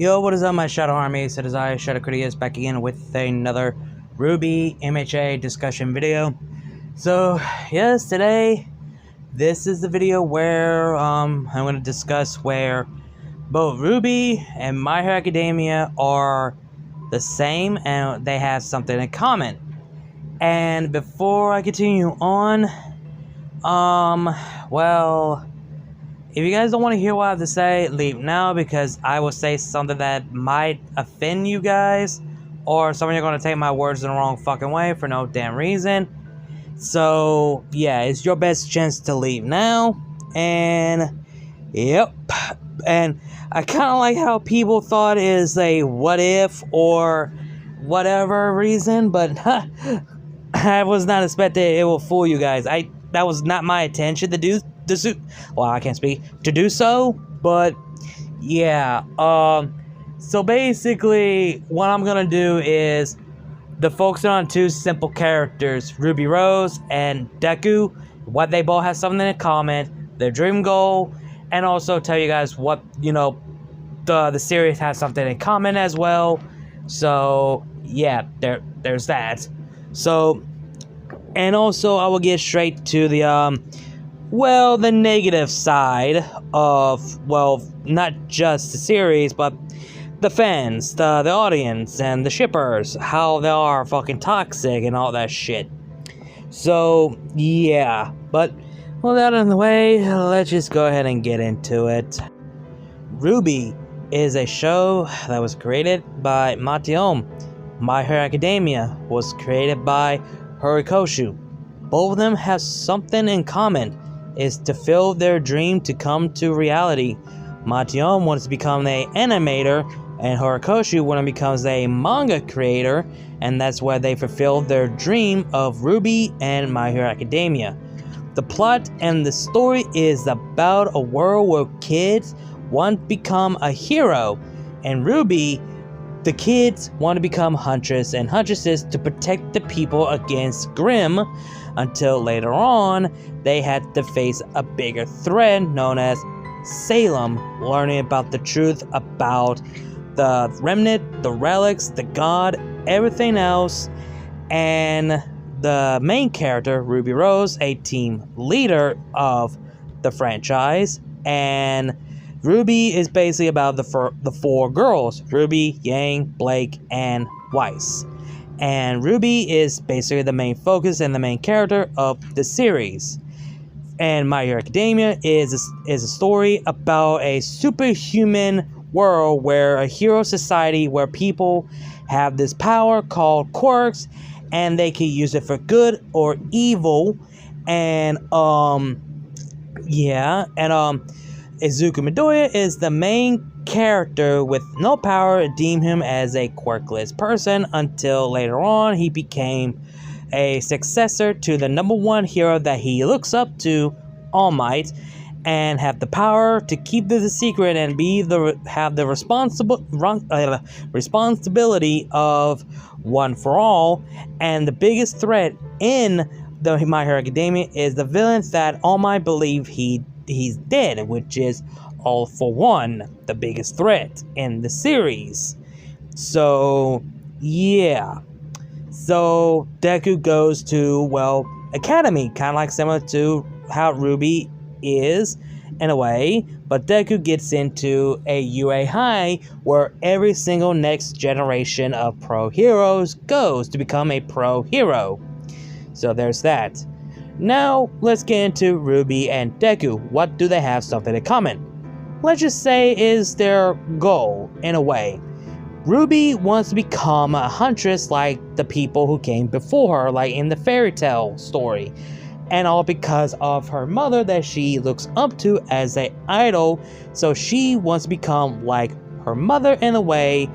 Yo, what is up, my Shadow Army? It is I, Shadow Critias, back again with another RWBY MHA discussion video. So, yes, today, this is the video where I'm going to discuss where both RWBY and My Hero Academia are the same and they have something in common. And before I continue on, well, if you guys don't want to hear what I have to say, leave now, because I will say something that might offend you guys, or some of you are going to take my words in the wrong fucking way for no damn reason. So, yeah, it's your best chance to leave now. And, yep. And I kind of like how people thought it is a what if or whatever reason, but I was not expecting it will fool you guys. That was not my intention to do. Well, I can't speak to do so, but yeah. So basically, what I'm gonna do is focus on two simple characters, Ruby Rose and Deku. What they both have something in common, their dream goal, and also tell you guys what the series has something in common as well. So yeah, there's that. So, and also I will get straight to the the negative side of, well, not just the series, but the fans, the audience, and the shippers, how they are fucking toxic and all that shit. So, yeah. But, with that out of the way, let's just go ahead and get into it. RWBY is a show that was created by Matsuo. My Hero Academia was created by Horikoshi. Both of them have something in common, is to fulfill their dream to come to reality. Matsuo wants to become an animator, and Horikoshi wants to become a manga creator, and that's where they fulfill their dream of RWBY and My Hero Academia. The plot and the story is about a world where kids want to become a hero, and RWBY, the kids want to become hunters and huntresses to protect the people against Grimm, until later on they had to face a bigger threat known as Salem, learning about the truth about the remnant, the relics, the god, everything else. And the main character, Ruby Rose, a team leader of the franchise, and RWBY is basically about the four girls, Ruby, Yang, Blake, and Weiss. And RWBY is basically the main focus and the main character of the series. And My Hero Academia is a story about a superhuman world where a hero society where people have this power called quirks, and they can use it for good or evil. And Izuku Midoriya is the main character with no power, deem him as a quirkless person until later on he became a successor to the #1 hero that he looks up to, All Might, and have the power to keep this a secret and have the responsibility of one for all. And the biggest threat in the My Hero Academia is the villain that All Might believe he's dead, which is All for One, the biggest threat in the series. So, yeah. So, Deku goes to, Academy, kind of like similar to how RWBY is, in a way. But Deku gets into a UA High, where every single next generation of pro heroes goes to become a pro hero. So, there's that. Now, let's get into RWBY and Deku. What do they have something in common? Let's just say is their goal, in a way. RWBY wants to become a huntress like the people who came before her, like in the fairy tale story. And all because of her mother that she looks up to as an idol. So she wants to become like her mother in a way.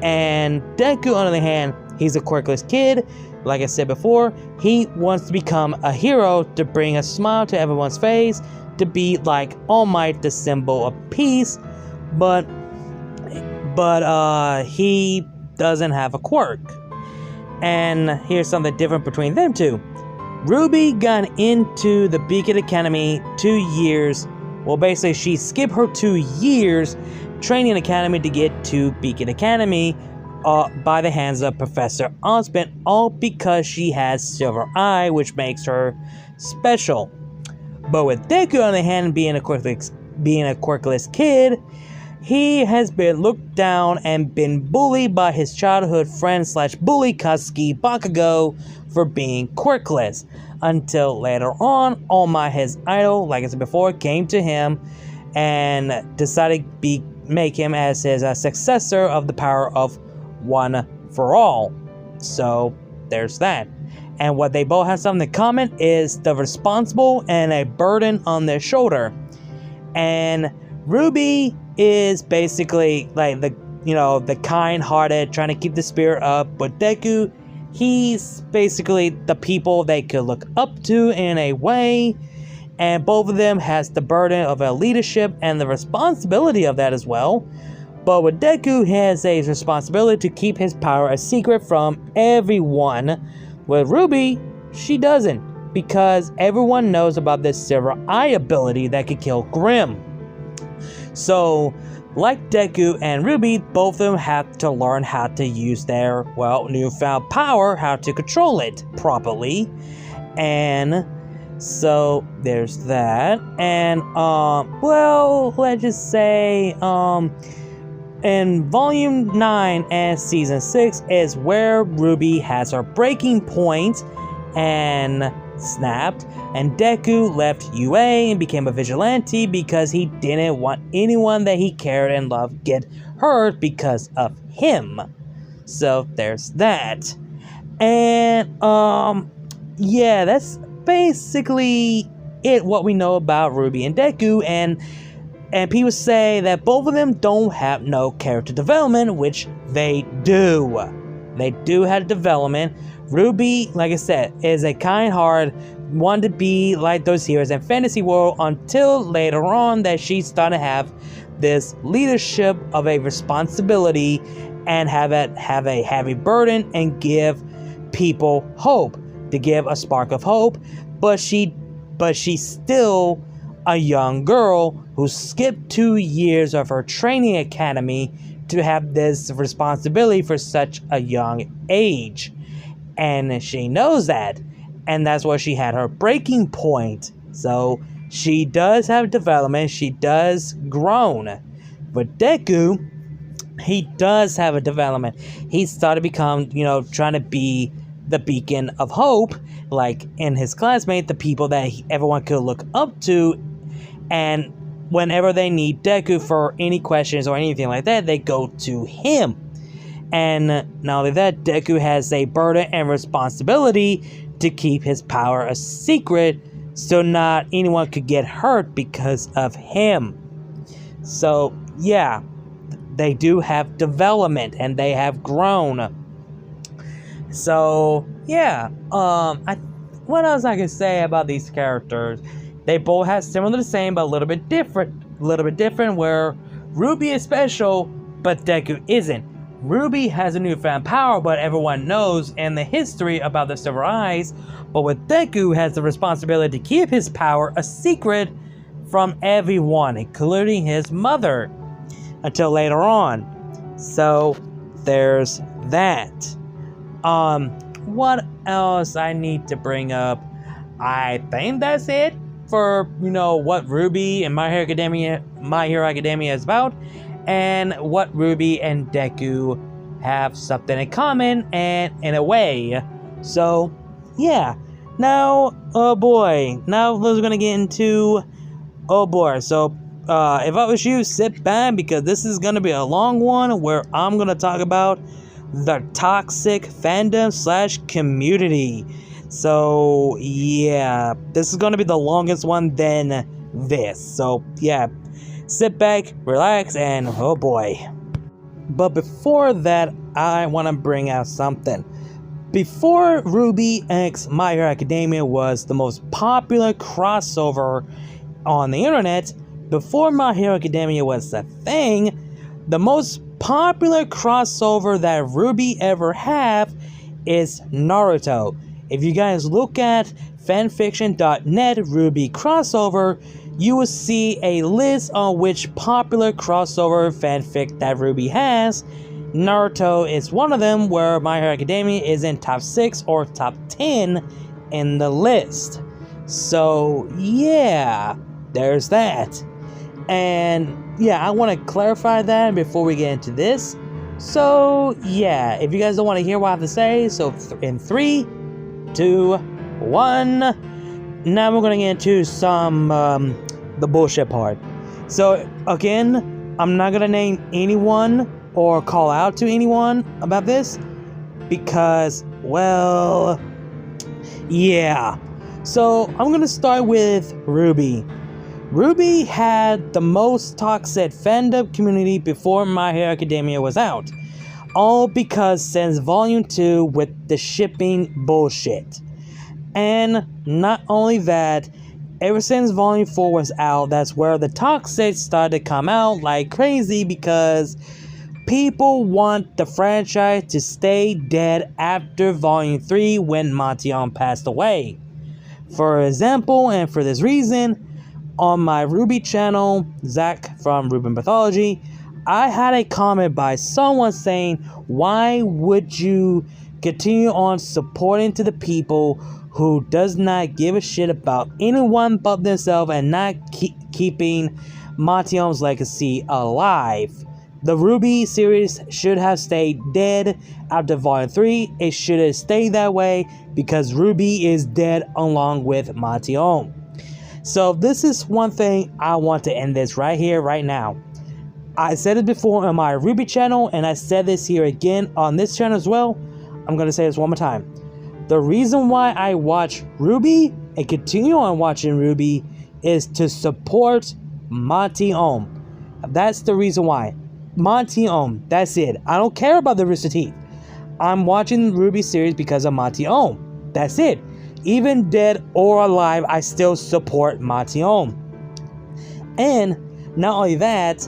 And Deku, on the other hand, he's a quirkless kid. Like I said before, he wants to become a hero to bring a smile to everyone's face, to be like All Might, the symbol of peace, but he doesn't have a quirk. And here's something different between them two. RWBY got into the Beacon Academy 2 years. Well, basically, she skipped her 2 years training academy to get to Beacon Academy by the hands of Professor Osmond, all because she has Silver Eye, which makes her special. But with Deku, on the hand, being a quirkless kid, he has been looked down and been bullied by his childhood friend / bully Katsuki Bakugo for being quirkless. Until later on, All Might, his idol, like I said before, came to him and decided to make him as his successor of the power of One for All. So there's that. And what they both have something in common is the responsible and a burden on their shoulder. And RWBY is basically like the kind-hearted, trying to keep the spirit up. But Deku, he's basically the people they could look up to in a way. And both of them has the burden of a leadership and the responsibility of that as well. But with Deku, he has a responsibility to keep his power a secret from everyone. With RWBY, she doesn't, because everyone knows about this Silver Eye ability that could kill Grimm. So, like Deku and RWBY, both of them have to learn how to use their, newfound power, how to control it properly. And so, there's that. And, let's just say, in Volume 9 and Season 6 is where RWBY has her breaking point and snapped, and Deku left UA and became a vigilante because he didn't want anyone that he cared and loved get hurt because of him. So there's that. And that's basically it, what we know about RWBY and Deku. And people say that both of them don't have no character development, which they do. They do have development. RWBY, like I said, is a kind-hearted, wanted to be like those heroes in fantasy world until later on that she started to have this leadership of a responsibility and have a heavy burden and give people hope, to give a spark of hope. But she's still a young girl who skipped 2 years of her training academy to have this responsibility for such a young age. And she knows that. And that's where she had her breaking point. So she does have development. She does grown. But Deku, he does have a development. He started to become, trying to be the beacon of hope. Like in his classmate, the people that everyone could look up to. And whenever they need Deku for any questions or anything like that, they go to him. And not only that, Deku has a burden and responsibility to keep his power a secret so not anyone could get hurt because of him. So, yeah, they do have development and they have grown. So, yeah, what else I can say about these characters? They both have similar to the same, but a little bit different. Where RWBY is special, but Deku isn't. RWBY has a newfound power, but everyone knows in the history about the Silver Eyes. But with Deku, has the responsibility to keep his power a secret from everyone, including his mother, until later on. So there's that. What else I need to bring up? I think that's it for what RWBY and My Hero Academia is about, and what RWBY and Deku have something in common and in a way. So yeah, now now we're gonna get into so if I was you, sit back, because this is gonna be a long one where I'm gonna talk about the toxic fandom / community. So yeah, this is gonna be the longest one than this. So yeah, sit back, relax, and oh boy. But before that, I want to bring out something. Before RWBY X My Hero Academia was the most popular crossover on the internet, before My Hero Academia was a thing, the most popular crossover that RWBY ever have is Naruto. If you guys look at fanfiction.net RWBY crossover, you will see a list on which popular crossover fanfic that RWBY has. Naruto is one of them, where My Hero Academia is in top 6 or top 10 in the list. So yeah, there's that. And yeah, I want to clarify that before we get into this. So yeah, if you guys don't want to hear what I have to say, so in 3, 2, 1, now we're going to get into some the bullshit part. So again, I'm not going to name anyone or call out to anyone about this because, well, yeah. So I'm going to start with RWBY. RWBY had the most toxic fandom community before My Hero Academia was out. All because since Volume 2 with the shipping bullshit. And not only that, ever since Volume 4 was out, that's where the toxic started to come out like crazy because people want the franchise to stay dead after Volume 3 when Montion passed away. For example, and for this reason, on my RWBY channel, Zach from RWBY Mythology, I had a comment by someone saying, why would you continue on supporting to the people who does not give a shit about anyone but themselves and not keeping Montion's legacy alive? The RWBY series should have stayed dead after Volume 3. It should have stayed that way because RWBY is dead along with Montion. So this is one thing I want to end this right here, right now. I said it before on my RWBY channel, and I said this here again on this channel as well. I'm going to say this one more time. The reason why I watch RWBY and continue on watching RWBY is to support Montion. That's the reason why. Montion, that's it. I don't care about the Rooster Teeth. I'm watching the RWBY series because of Montion. That's it. Even dead or alive, I still support Montion. And not only that,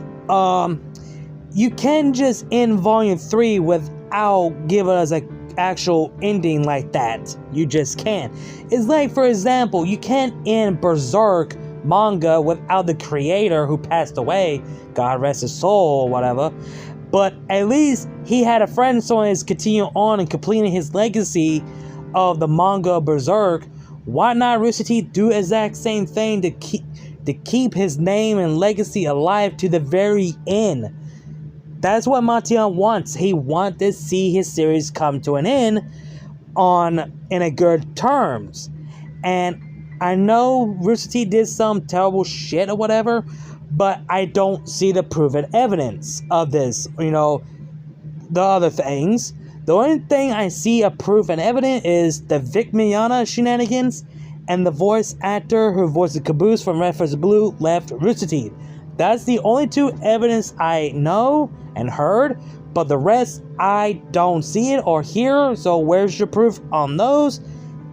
you can just end Volume 3 without giving us an actual ending like that. You just can't. It's like, for example, you can't end Berserk manga without the creator who passed away, God rest his soul or whatever. But at least he had a friend, so he's continuing on and completing his legacy of the manga Berserk. Why not Rooster Teeth do exact same thing to keep his name and legacy alive to the very end? That's what Montion wants. He wants to see his series come to an end in a good terms. And I know Rooster Teeth did some terrible shit or whatever, but I don't see the proven evidence of this. You know, the other things. The only thing I see a proof and evidence is the Vic Mignogna shenanigans and the voice actor who voiced the Caboose from Red vs. Blue left Rooster Teeth. That's the only two evidence I know and heard, but the rest I don't see it or hear, so where's your proof on those?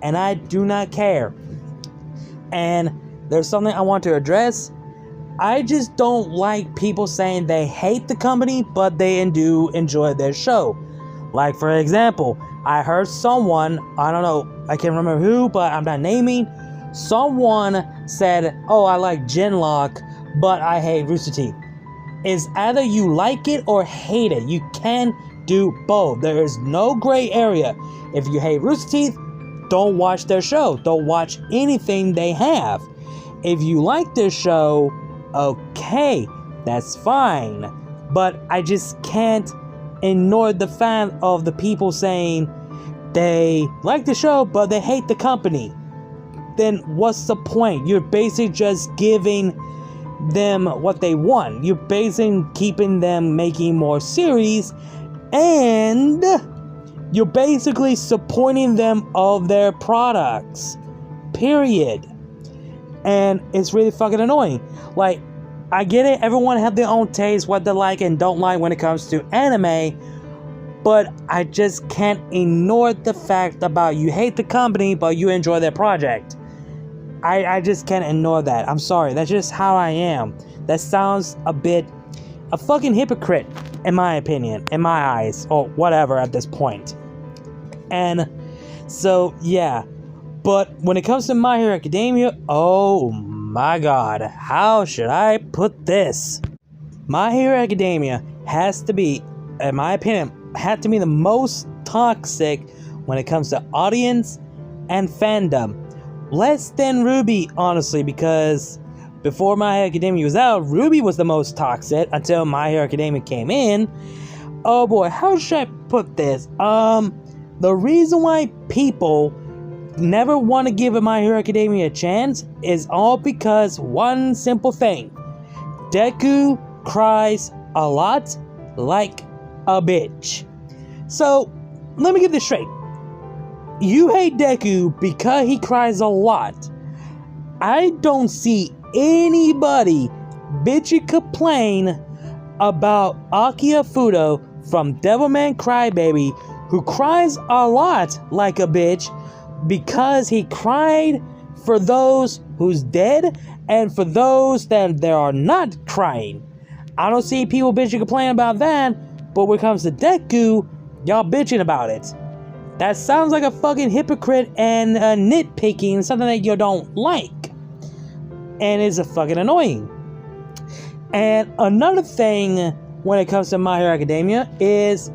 And I do not care. And there's something I want to address. I just don't like people saying they hate the company, but they do enjoy their show. Like, for example, I heard someone, I don't know, I can't remember who, but I'm not naming. Someone said, oh, I like Genlock, but I hate Rooster Teeth. It's either you like it or hate it. You can do both. There is no gray area. If you hate Rooster Teeth, don't watch their show. Don't watch anything they have. If you like their show, okay, that's fine. But I just can't ignore the fact of the people saying they like the show, but they hate the company. Then what's the point? You're basically just giving them what they want. You're basically keeping them making more series, and you're basically supporting them of their products. Period. And it's really fucking annoying. Like, I get it, everyone have their own taste, what they like and don't like when it comes to anime, but I just can't ignore the fact about you hate the company, but you enjoy their project. I just can't ignore that. I'm sorry, that's just how I am. That sounds a fucking hypocrite, in my opinion, in my eyes, or whatever at this point. And so, yeah. But when it comes to My Hero Academia, oh my god, how should I put this? My Hero Academia has to be, in my opinion, had to be the most toxic when it comes to audience and fandom. Less than RWBY, honestly, because before My Hero Academia was out, RWBY was the most toxic until My Hero Academia came in. Oh boy, how should I put this? The reason why people never want to give My Hero Academia a chance is all because one simple thing. Deku cries a lot like a bitch. So, let me get this straight. You hate Deku because he cries a lot. I don't see anybody bitchy complain about Akiya Fudo from Devilman Crybaby, who cries a lot like a bitch because he cried for those who's dead and for those that they are not crying. I don't see people bitching complain about that, but when it comes to Deku, y'all bitching about it. That sounds like a fucking hypocrite and nitpicking, something that you don't like. And it's a fucking annoying. And another thing when it comes to My Hero Academia is,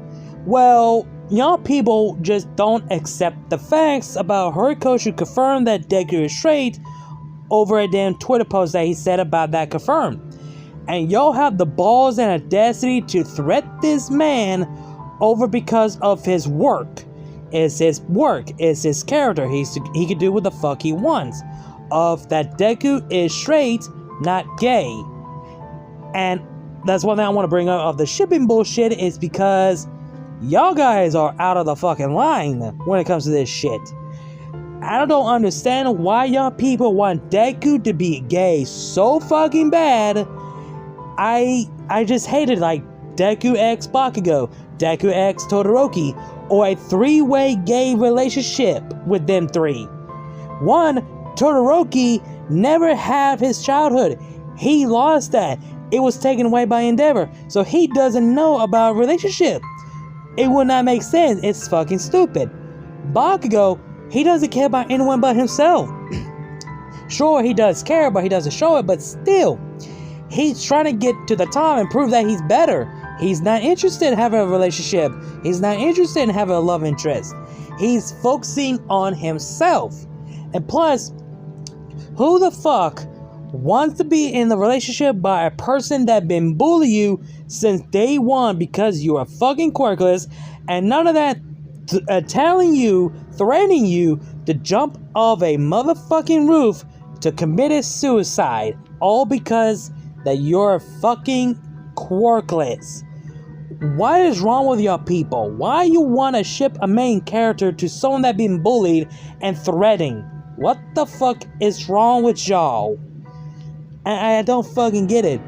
well, y'all people just don't accept the facts about Horikoshi confirmed that Deku is straight over a damn Twitter post that he said about that confirmed. And y'all have the balls and audacity to threat this man over because of his work. It's his work, it's his character, he can do what the fuck he wants. Of that Deku is straight, not gay. And that's one thing I want to bring up of the shipping bullshit is because y'all guys are out of the fucking line when it comes to this shit. I don't understand why y'all people want Deku to be gay so fucking bad. I just hate it, like Deku x Bakugo, Deku x Todoroki, or a three-way gay relationship with them three. One, Todoroki never had his childhood. He lost that. It was taken away by Endeavor, so he doesn't know about relationship. It would not make sense. It's fucking stupid. Bakugo, he doesn't care about anyone but himself. Sure, he does care, but he doesn't show it, but still. He's trying to get to the top and prove that he's better. He's not interested in having a relationship. He's not interested in having a love interest. He's focusing on himself. And plus, who the fuck wants to be in the relationship by a person that been bullying you since day one because you are fucking quirkless, and none of that telling you, threatening you to jump off a motherfucking roof to commit suicide, all because that you're fucking quirkless. What is wrong with y'all people? Why you want to ship a main character to someone that been bullied and threatening? What the fuck is wrong with y'all? I don't fucking get it.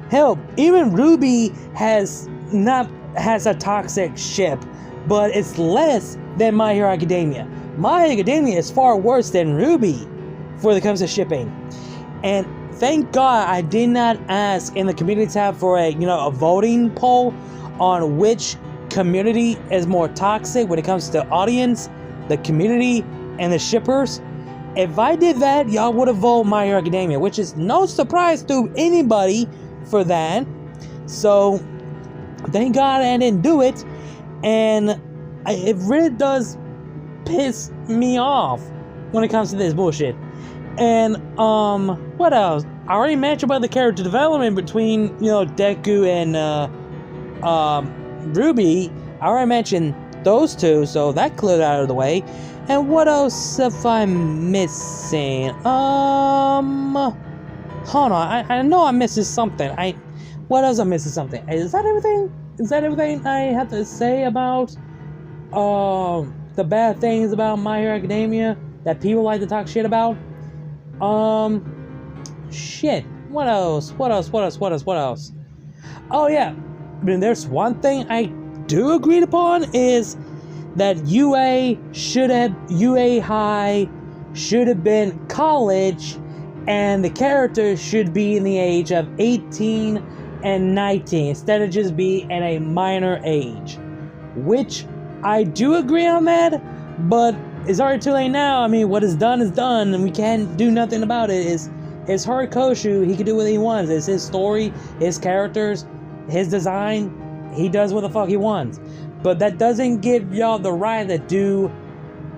Hell, even RWBY has a toxic ship, but it's less than My Hero Academia. My Hero Academia is far worse than RWBY when it comes to shipping. And thank God I did not ask in the community tab for a voting poll on which community is more toxic when it comes to audience, the community, and the shippers. If I did that, y'all would have voted My Hero Academia, which is no surprise to anybody for that. So, thank God I didn't do it. And it really does piss me off when it comes to this bullshit. And, what else? I already mentioned about the character development between, Deku and, RWBY. I already mentioned those two, so that cleared out of the way. And what else if I'm missing? Hold on, I know I'm missing something. What else I'm missing something? Is that everything? Is that everything I have to say about, the bad things about My Hero Academia that people like to talk shit about? Shit. What else? Oh yeah, I mean, there's one thing I do agree upon is that UA High should have been college, and the characters should be in the age of 18 and 19 instead of just be in a minor age. Which I do agree on that, but it's already too late now. I mean, what is done, and we can't do nothing about it. It's Horikoshi. He can do what he wants. It's his story, his characters, his design. He does what the fuck he wants. But that doesn't give y'all the right to do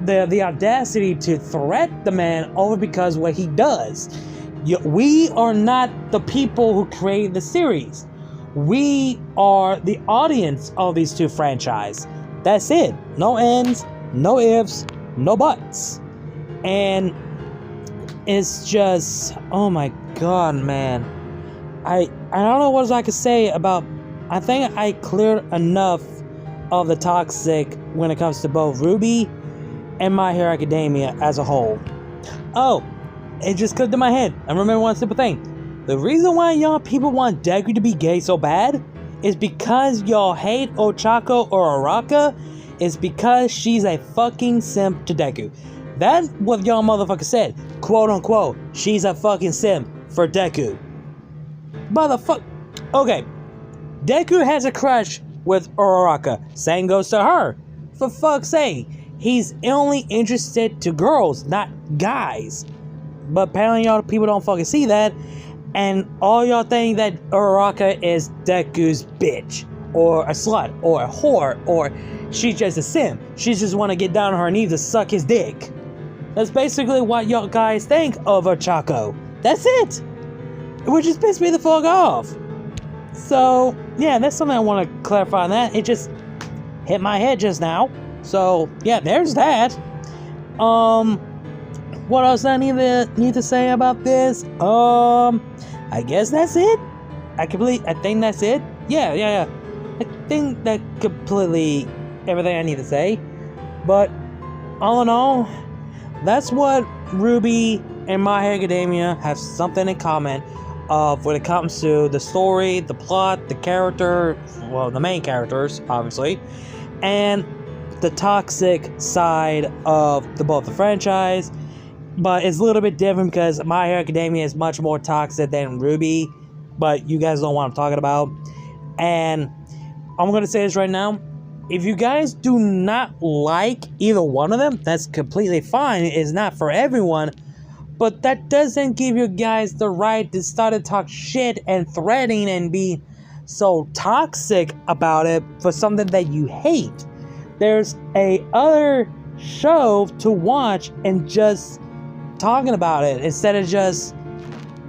the audacity to threat the man over because what he does. We are not the people who created the series. We are the audience of these two franchises. That's it. No ends, no ifs, no buts. And it's just, oh my god, man. I don't know what else I could say about. I think I cleared enough of the toxic when it comes to both RWBY and My Hero Academia as a whole. Oh, it just clicked in my head. I remember one simple thing. The reason why y'all people want Deku to be gay so bad is because y'all hate Ochako or Araka. Is because she's a fucking simp to Deku. That's what y'all motherfucker said. Quote unquote. She's a fucking simp for Deku. Motherfucker. Okay. Deku has a crush with Araka. Same goes to her. For fuck's sake. He's only interested to girls, not guys. But apparently y'all people don't fucking see that. And all y'all think that Araka is Deku's bitch. Or a slut. Or a whore. Or she's just a simp. She just want to get down on her knees to suck his dick. That's basically what y'all guys think of Ochako. That's it. Which just pissed me the fuck off. So, yeah, that's something I want to clarify on that. It just hit my head just now. So, yeah, there's that. What else I need to say about this? I guess that's it. I think that's it. Yeah. I think that completely everything I need to say. But all in all, that's what RWBY and My Hero Academia have something in common of when it comes to the story, the plot, the character, well, the main characters, obviously, and the toxic side of both the franchise. But it's a little bit different because My Hero Academia is much more toxic than RWBY, but you guys know what I'm talking about. And I'm going to say this right now. If you guys do not like either one of them, that's completely fine. It's not for everyone. But that doesn't give you guys the right to start to talk shit and threatening and be so toxic about it for something that you hate. There's a other show to watch and just talking about it instead of just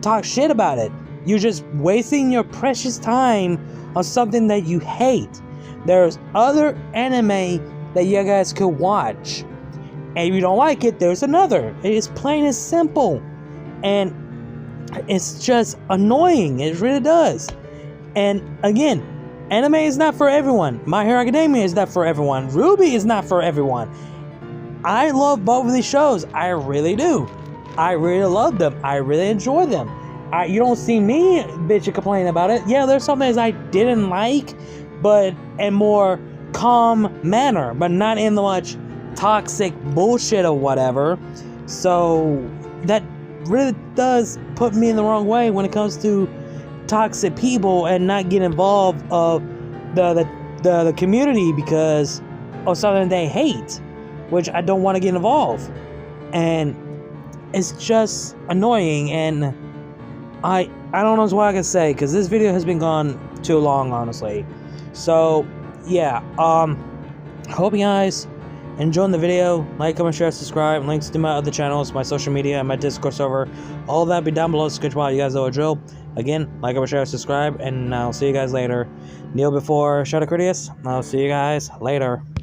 talk shit about it. You're just wasting your precious time on something that you hate. There's other anime that you guys could watch. And if you don't like it, there's another. It's plain and simple. And it's just annoying. It really does. And again, anime is not for everyone. My Hero Academia is not for everyone. RWBY is not for everyone. I love both of these shows. I really do. I really love them. I really enjoy them. You don't see me bitching complaining about it. Yeah, there's some things I didn't like, but in more calm manner, but not in the much toxic bullshit or whatever. So that really does put me in the wrong way when it comes to toxic people and not get involved of the community because of something they hate, which I don't want to get involved. And it's just annoying, and I don't know what I can say because this video has been gone too long, honestly. So yeah, hope you guys enjoyed the video. Like, comment, share, subscribe. Links to my other channels, my social media, and my Discord server, all that be down below. Sketch while you guys know a drill. Again, like, comment, share, subscribe, and I'll see you guys later. Kneel before Shadow Critias. I'll see you guys later.